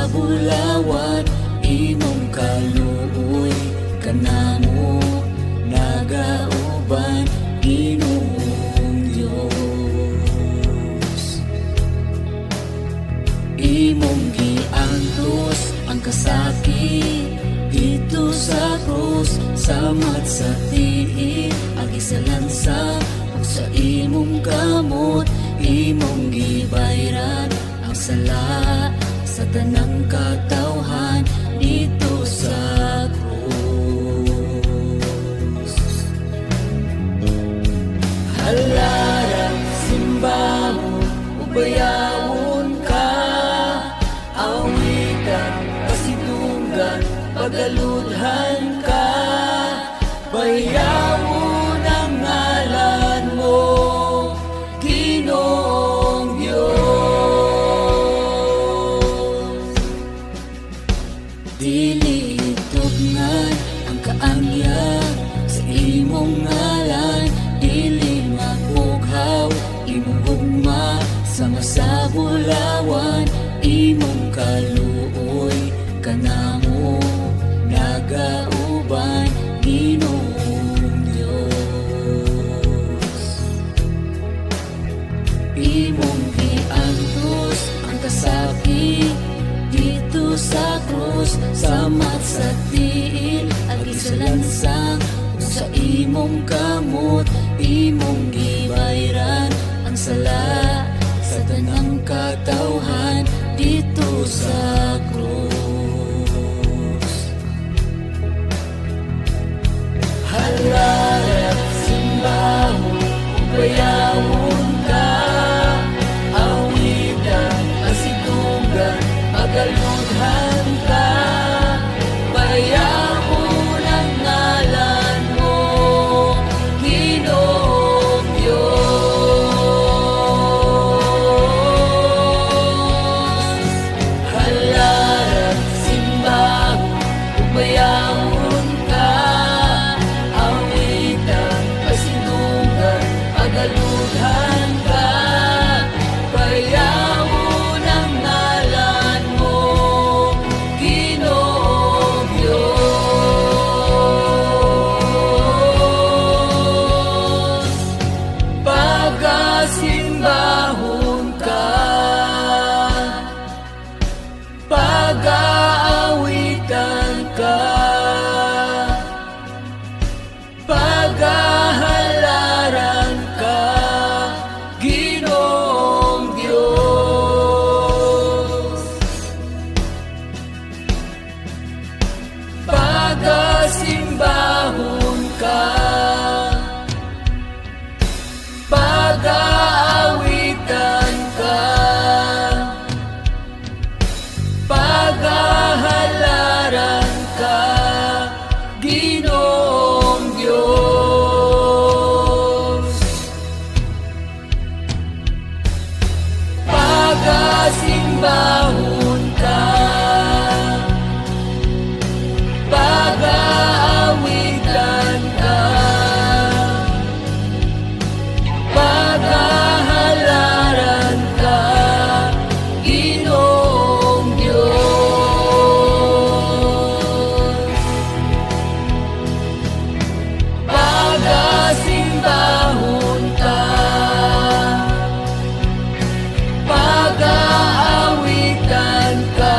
Bulawan imong kaluoy kanamo nagauban Ginoong Dios. Imong giantos ang kasakit dito sa krus, samat sa tiil ang isalansa ug sa imong kamot imong gibayran ang sala sa tanang katawhan dito sa krus. Halarang simbahon ug bayawon ka, awitan pasidunggan pagaludhan ka, bayawon ang ngalan mo Ginoong dili tugnan ang kaangya sa imong ngalan, dili mapughaw imong gugma sama sa bulawan imong kaluoy kanamo nagauban Ginoong Dios. Imong giantos ang kasakit dito sa krus, samat sa tiil ang isalansang sa imong kamot imong gibayran ang sala sa tanang katawhan dito sa krus. Halarang simbahon ug bayawon ka, awitan pasidunggan pagaludhan ka, bayawon ang ngalan mo Ginoong Diyos. Halarang simbahon ug bayawon ka, awitan pasidunggan pagaludhan ka, bayawon ang ngalan mo Ginoong Diyos. Pagasimbahon ka, pag-aawitan ka, pag-ahalaran ka Ginoong Diyos. Pagasimbahon ka, pag-aawitan ka, pag-ahalaran ka Ginoong Diyos. Pagasimbahon ka, pag-aawitan ka, pag-ahalaran ka Ginoong Diyos. Pagasimbahon ka, pag-aawitan ka,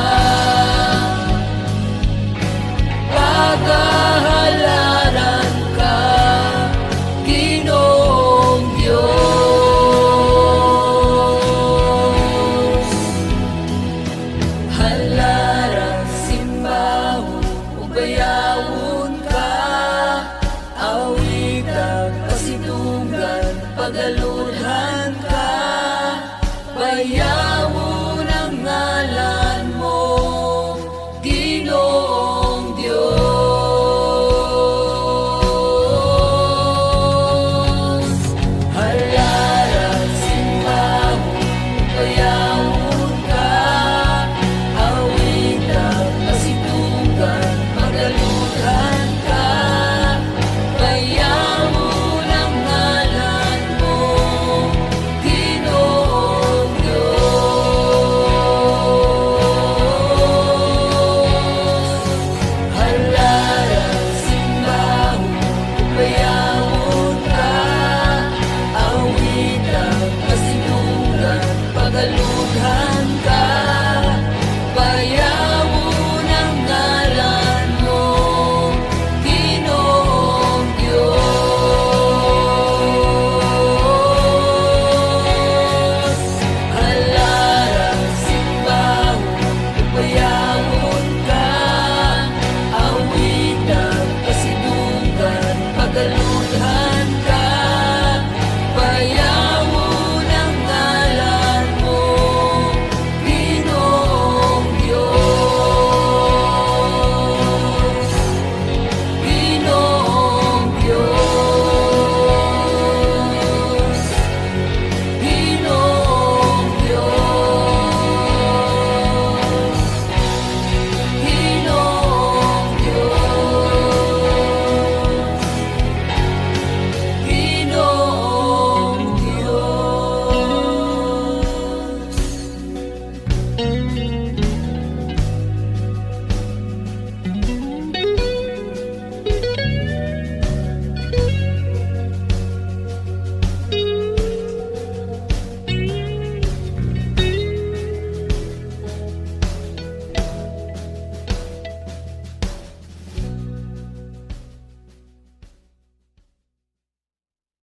pag-ahalaran ka Ginoong Diyos. Halarang simbahon ug bayawon ka, awitan pasidunggan pagaludhan